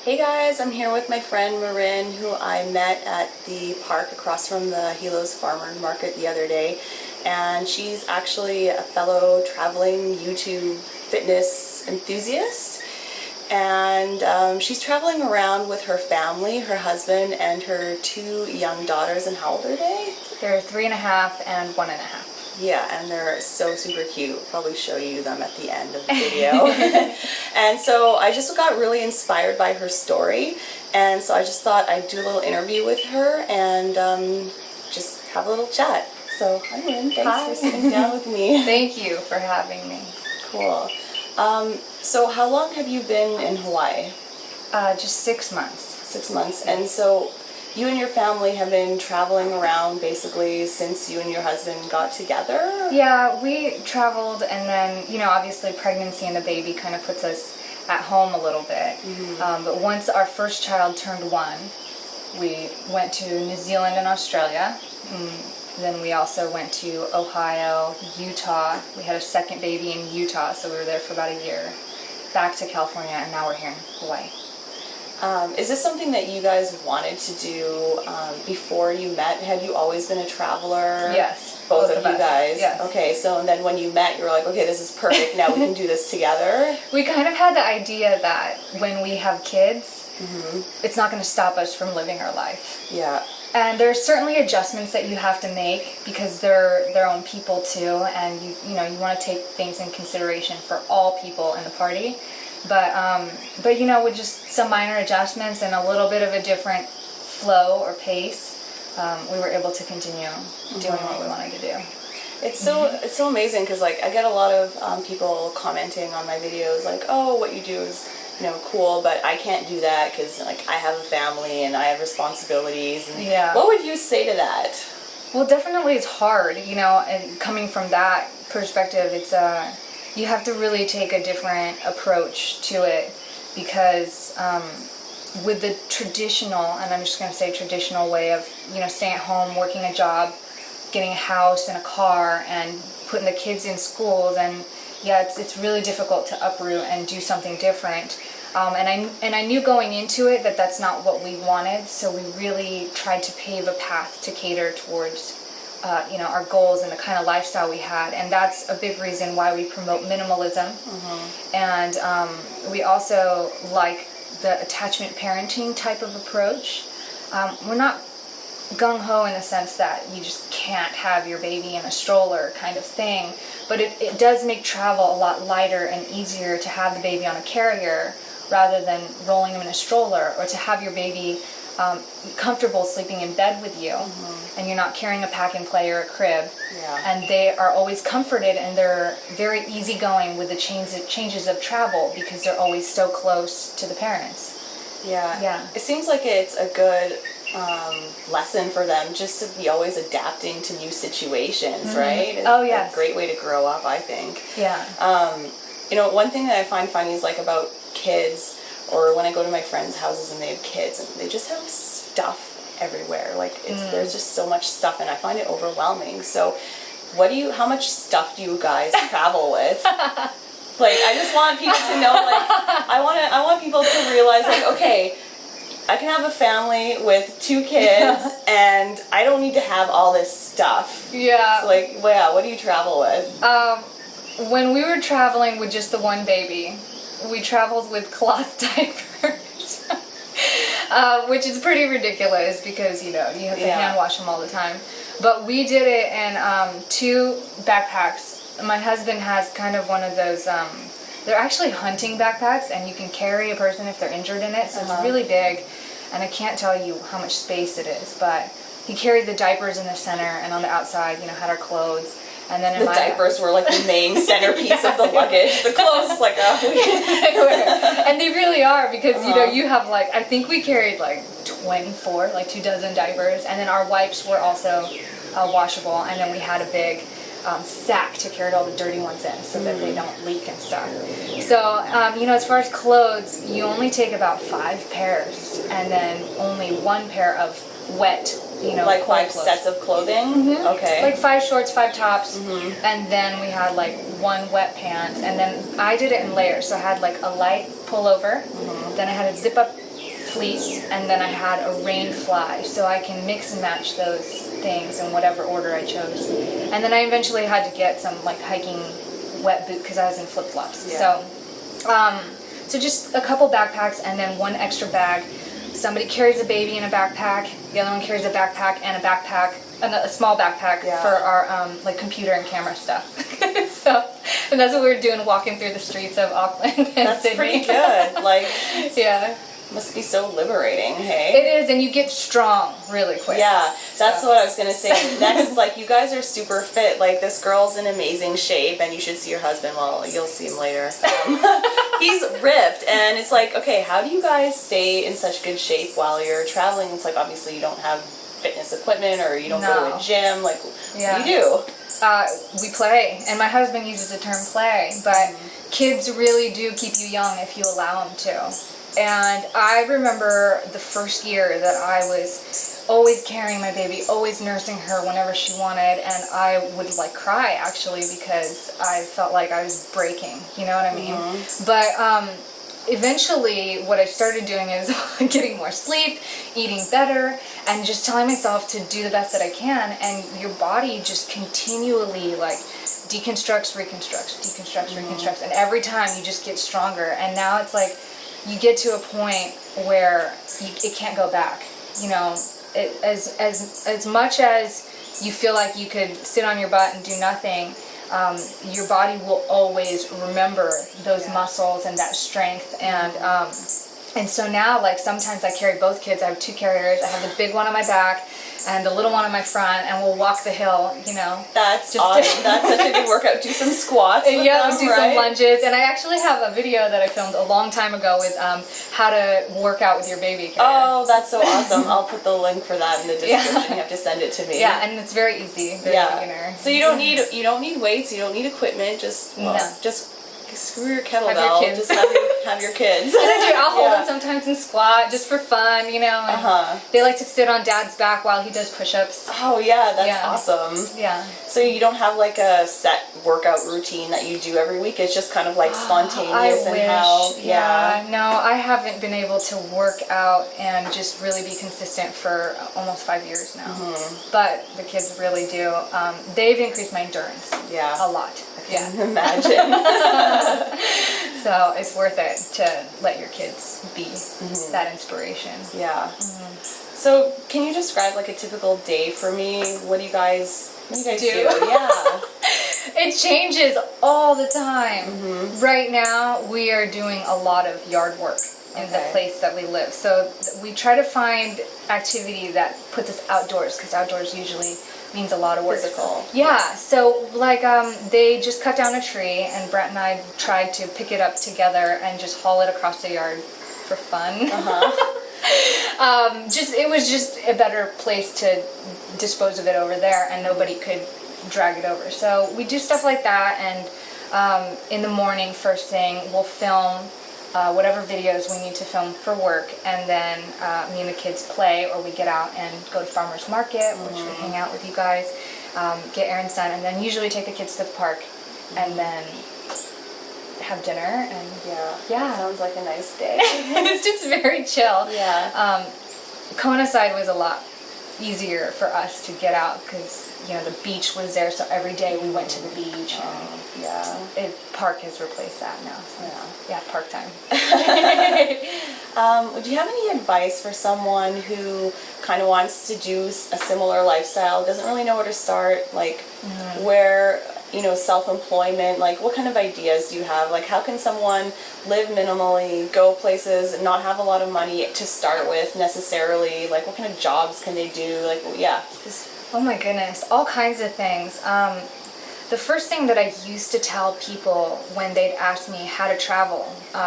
Hey guys, I'm here with my friend Marin, who I met at the park across from the Hilos Farmer Market the other day. And she's actually a fellow traveling YouTube fitness enthusiast. And she's traveling around with her family, her husband, and her 2 young daughters. And how old are they? They're 3.5 and 1.5. Yeah, and they're so super cute. I'll probably show you them at the end of the video. And so I just got really inspired by her story, and so I just thought I'd do a little interview with her and just have a little chat. So hi Lynn, thanks for sitting down with me. Thank you for having me. Cool. So how long have you been in Hawaii? Just 6 months. 6 months. And so you and your family have been traveling around basically since you and your husband got together? Yeah, we traveled, and then, obviously pregnancy and the baby kind of puts us at home a little bit. Mm-hmm. But once our first child turned 1, we went to New Zealand and Australia. Then we also went to Ohio, Utah. We had a second baby in Utah, so we were there for about a year. Back to California, and now we're here in Hawaii. Is this something that you guys wanted to do before you met? Had you always been a traveler? Yes. Both of you guys? Yes. Okay, so and then when you met, you were like, okay, this is perfect, now we can do this together? We kind of had the idea that when we have kids, it's not going to stop us from living our life. Yeah. And there's certainly adjustments that you have to make because they're their own people too, and you want to take things in consideration for all people in the party. But with just some minor adjustments and a little bit of a different flow or pace, we were able to continue doing what we wanted to do. It's so amazing because I get a lot of people commenting on my videos like, oh, what you do is cool, but I can't do that because I have a family and I have responsibilities. And yeah. What would you say to that? Well, definitely it's hard, and coming from that perspective, it's you have to really take a different approach to it because with the traditional, and I'm just going to say traditional way of, staying at home, working a job, getting a house and a car and putting the kids in school, then yeah, it's really difficult to uproot and do something different. And I knew going into it that that's not what we wanted, so we really tried to pave a path to cater towards our goals and the kind of lifestyle we had, and that's a big reason why we promote minimalism. And we also like the attachment parenting type of approach. We're not gung-ho in the sense that you just can't have your baby in a stroller kind of thing, but it does make travel a lot lighter and easier to have the baby on a carrier rather than rolling them in a stroller, or to have your baby comfortable sleeping in bed with you, and you're not carrying a pack and play or a crib. Yeah. And they are always comforted, and they're very easygoing with the changes of travel because they're always so close to the parents. Yeah. It seems like it's a good lesson for them just to be always adapting to new situations, right? It's yes. a great way to grow up, I think. Yeah. One thing that I find funny is about kids, or when I go to my friends' houses and they have kids and they just have stuff everywhere. There's just so much stuff, and I find it overwhelming. So how much stuff do you guys travel with? I just want people to know, I want people to realize, okay, I can have a family with 2 kids and I don't need to have all this stuff. Yeah. So what do you travel with? When we were traveling with just the one baby, we traveled with cloth diapers, which is pretty ridiculous because, you have to hand wash them all the time. But we did it in 2 backpacks. My husband has kind of one of those, they're actually hunting backpacks, and you can carry a person if they're injured in it, so it's really big, and I can't tell you how much space it is, but he carried the diapers in the center, and on the outside, had our clothes. And then the diapers were the main centerpiece of the luggage. The clothes and they really are because you have I think we carried 24, 24 diapers, and then our wipes were also washable, and then we had a big sack to carry all the dirty ones in so that they don't leak and stuff. So as far as clothes, you only take about 5 pairs, and then only 1 pair of wet. 5 clothes. Sets of clothing? Okay. 5 shorts, 5 tops, and then we had 1 wet pants, and then I did it in layers, so I had a light pullover, then I had a zip up fleece, and then I had a rain fly, so I can mix and match those things in whatever order I chose. And then I eventually had to get some like hiking wet boot because I was in flip-flops. Yeah. So just a couple backpacks and then one extra bag. Somebody carries a baby in a backpack, the other one carries a backpack and a small backpack for our like computer and camera stuff. And that's what we were doing, walking through the streets of Auckland and That's Sydney. pretty good. Like, yeah. must be so liberating, hey? It is, and you get strong really quick. Yeah, that's what I was going to say. Next, like, you guys are super fit. Like, this girl's in amazing shape, and you should see your husband. Well, you'll see him later. He's ripped, and it's like, okay, how do you guys stay in such good shape while you're traveling? It's like, obviously, you don't have fitness equipment, or you don't go to a gym. Like, what do you do? We play, and my husband uses the term play, but kids really do keep you young if you allow them to. And I remember the first year that I was always carrying my baby, always nursing her whenever she wanted, and I would like cry actually because I felt like I was breaking, you know what I mean? But eventually what I started doing is getting more sleep, eating better, and just telling myself to do the best that I can, and your body just continually like deconstructs, reconstructs, and every time you just get stronger. And now it's like you get to a point where it can't go back. You know, as much as you feel like you could sit on your butt and do nothing, your body will always remember those muscles and that strength. And so now, like, sometimes I carry both kids. I have two carriers. I have the big one on my back and the little one on my front, and we'll walk the hill, you know. That's just awesome. That's such a good workout. Do some squats with them, do some lunges. And I actually have a video that I filmed a long time ago with how to work out with your baby carrier. Oh, that's so awesome. I'll put the link for that in the description. You have to send it to me. Yeah, and it's very easy, very beginner. So you don't need weights, you don't need equipment, just screw your kettlebell. Have your kids. Just have your kids. And I do. I'll hold them sometimes and squat just for fun, you know. And they like to sit on Dad's back while he does push-ups. Oh yeah, that's awesome. Yeah. So you don't have like a set workout routine that you do every week. It's just kind of like spontaneous I and wish. how. Yeah. No, I haven't been able to work out and just really be consistent for almost 5 years now. But the kids really do. They've increased my endurance. Yeah. A lot. I can imagine. So it's worth it to let your kids be that inspiration. Yeah. So can you describe like a typical day for me? What do you guys do? Yeah. It changes all the time. Right now we are doing a lot of yard work in the place that we live. So we try to find activity that puts us outdoors, because outdoors usually means a lot of work. Physical. Yeah, so like they just cut down a tree, and Brett and I tried to pick it up together and just haul it across the yard for fun. It was just a better place to dispose of it over there, and nobody could drag it over. So we do stuff like that, and in the morning, first thing, we'll film whatever videos we need to film for work, and then me and the kids play, or we get out and go to farmer's market, which we hang out with you guys, get errands done, and then usually take the kids to the park, and then have dinner, and that sounds like a nice day. it's just very chill. Yeah. Coincide was a lot easier for us to get out, because you know the beach was there, so every day we went to the beach. And park has replaced that now. So park time. Would you have any advice for someone who kind of wants to do a similar lifestyle, doesn't really know where to start, like where, you know, self-employment, like what kind of ideas do you have? Like how can someone live minimally, go places, and not have a lot of money to start with necessarily? Like what kind of jobs can they do? Like, oh my goodness, all kinds of things. The first thing that I used to tell people when they'd ask me how to travel,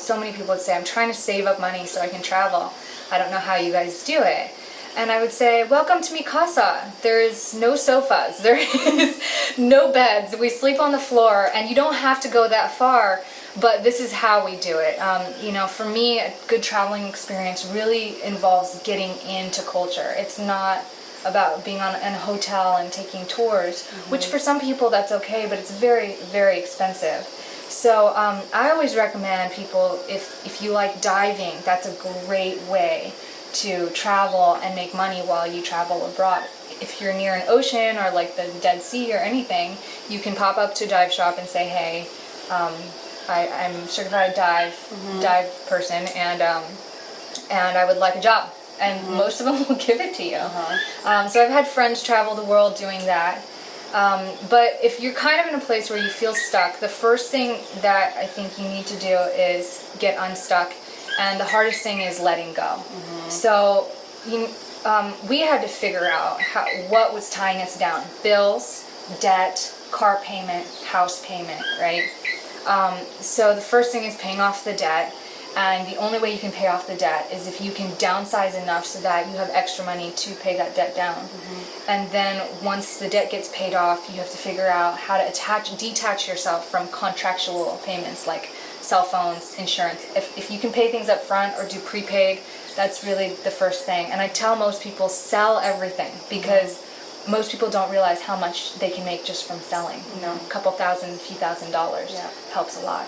so many people would say, I'm trying to save up money so I can travel. I don't know how you guys do it. And I would say, welcome to mi casa. There is no sofas. There is no beds. We sleep on the floor, and you don't have to go that far, but this is how we do it. You know, for me, a good traveling experience really involves getting into culture. It's not about being in a hotel and taking tours, which for some people that's okay, but it's very, very expensive. So I always recommend people, if you like diving, that's a great way to travel and make money while you travel abroad. If you're near an ocean or like the Dead Sea or anything, you can pop up to a dive shop and say, hey, I'm certified dive person, and I would like a job. And most of them will give it to you. So I've had friends travel the world doing that. But if you're kind of in a place where you feel stuck, the first thing that I think you need to do is get unstuck. And the hardest thing is letting go. So we had to figure out what was tying us down. Bills, debt, car payment, house payment, right? So the first thing is paying off the debt. And the only way you can pay off the debt is if you can downsize enough so that you have extra money to pay that debt down. And then once the debt gets paid off, you have to figure out how to detach yourself from contractual payments like cell phones, insurance. If you can pay things up front or do prepaid, that's really the first thing. And I tell most people, sell everything, because most people don't realize how much they can make just from selling. You know, a couple thousand, few $1,000s helps a lot.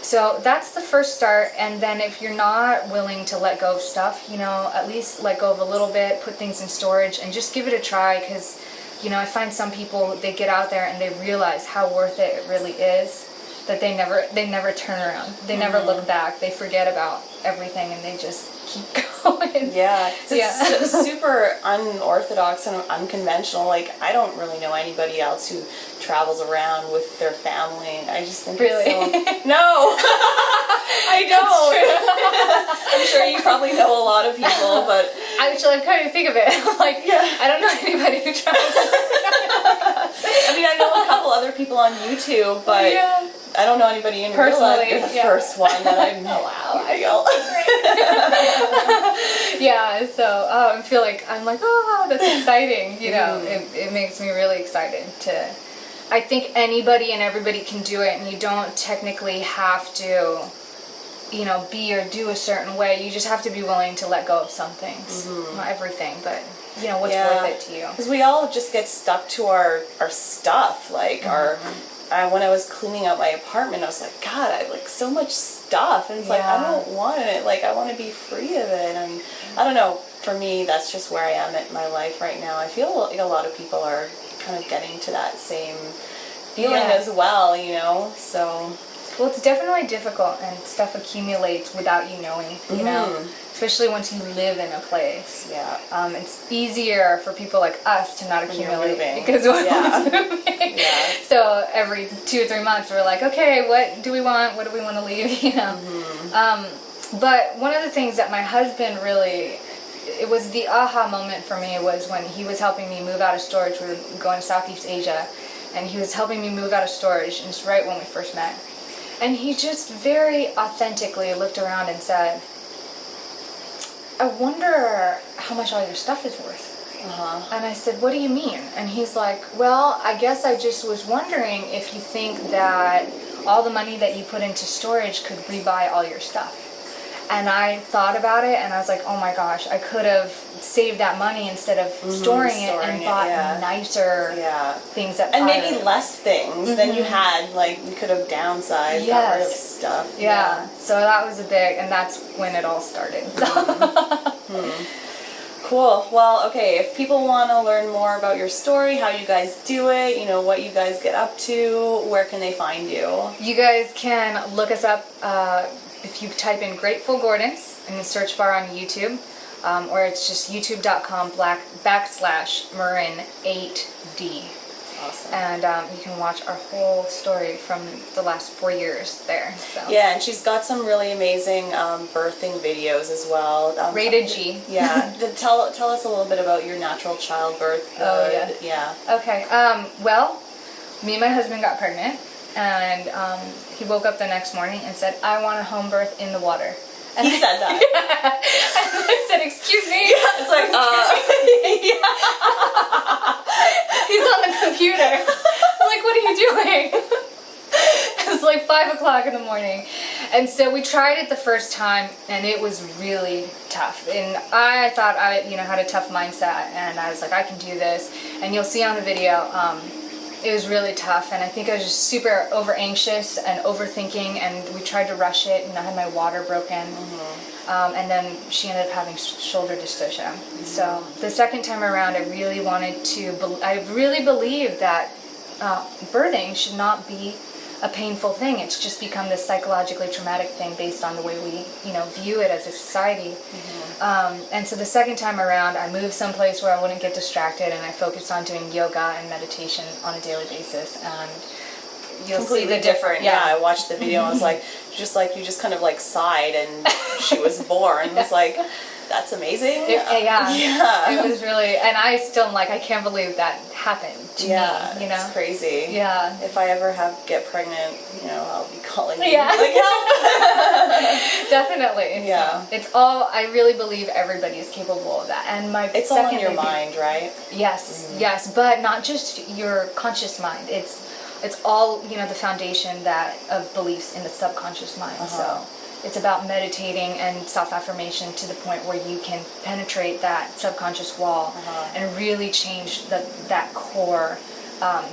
So that's the first start. And then if you're not willing to let go of stuff, at least let go of a little bit, put things in storage, and just give it a try. Because I find some people, they get out there and they realize how worth it really is, that they never turn around, they never look back, they forget about everything, and they just keep going. It's super unorthodox and unconventional. Like, I don't really know anybody else who travels around with their family. I just think really? It's so... No, I don't. I'm sure you probably know a lot of people, but actually, I'm trying to think of it. I'm like, I don't know anybody who travels. I mean, I know a couple other people on YouTube, but I don't know anybody in real life. You're the first one that I've met. Oh, wow. So I feel like, I'm like, oh, that's exciting. It makes me really excited to... I think anybody and everybody can do it, and you don't technically have to, be or do a certain way. You just have to be willing to let go of some things. Not everything, but, what's worth it to you. Because we all just get stuck to our stuff, like when I was cleaning out my apartment, I was like, God, I have like so much stuff, and it's like, I don't want it. Like, I want to be free of it, and I don't know. For me, that's just where I am in my life right now. I feel like a lot of people are kind of getting to that same feeling as well, So. Well, it's definitely difficult, and stuff accumulates without you knowing, especially once you live in a place. It's easier for people like us to not accumulate because we're always moving. So every 2 or 3 months, we're like, okay, what do we want? What do we want to leave? But one of the things that my husband really, it was the aha moment for me, was when he was helping me move out of storage. We were going to Southeast Asia, and he was helping me move out of storage, and it's right when we first met. And he just very authentically looked around and said, I wonder how much all your stuff is worth. And I said, what do you mean? And he's like, well, I guess I just was wondering if you think that all the money that you put into storage could rebuy all your stuff. And I thought about it, and I was like, oh my gosh, I could have saved that money instead of storing it and bought nicer things that... And maybe less things than you had. Like, you could have downsized, got rid of stuff. So that was a big... And that's when it all started. Cool. Well, okay, if people want to learn more about your story, how you guys do it, what you guys get up to, where can they find you? You guys can look us up... if you type in Grateful Gordons in the search bar on YouTube, or it's just youtube.com/Marin8D. Awesome. And you can watch our whole story from the last 4 years there. So. Yeah, and she's got some really amazing birthing videos as well. Rated G. Tell us a little bit about your natural childbirth. Okay. Well, me and my husband got pregnant. And he woke up the next morning and said, I want a home birth in the water. And he said that? And I said, excuse me? It's like, He's on the computer. I'm like, what are you doing? It's like 5 o'clock in the morning. And so we tried it the first time, and it was really tough. And I thought I had a tough mindset, and I was like, I can do this. And you'll see on the video, it was really tough, and I think I was just super over anxious and overthinking, and we tried to rush it, and I had my water broken. And then she ended up having shoulder dystocia. So the second time around, I really wanted to, I really believe that birthing should not be a painful thing. It's just become this psychologically traumatic thing based on the way we, view it as a society. And so the second time around, I moved someplace where I wouldn't get distracted, and I focused on doing yoga and meditation on a daily basis. And you'll completely see the different. Yeah, I watched the video and I was like, you just kind of like sighed, and she was born. It was like, that's amazing. Yeah. It was really, and I still like, I can't believe that happened to me. It's crazy. Yeah. If I ever get pregnant, I'll be calling you. Yeah. Like, help. Definitely. Yeah. So it's all, I really believe everybody is capable of that. And it's all in your mind, right? Yes, yes, but not just your conscious mind. It's all, the foundation of beliefs in the subconscious mind. So it's about meditating and self-affirmation to the point where you can penetrate that subconscious wall and really change that core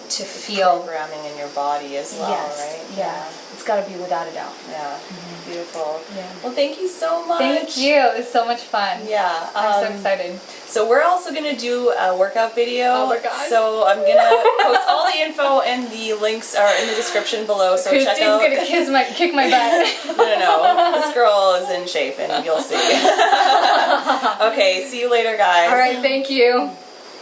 to feel programming in your body as well, right? Yeah. It's got to be without a doubt. Yeah. Beautiful. Yeah. Well, thank you so much. Thank you. It was so much fun. Yeah. I'm so excited. So we're also going to do a workout video. Oh my God. So I'm going to post all the info and the links are in the description below. So check out. Christine's going to kick my butt. No. This girl is in shape and you'll see. Okay. See you later, guys. All right. Thank you.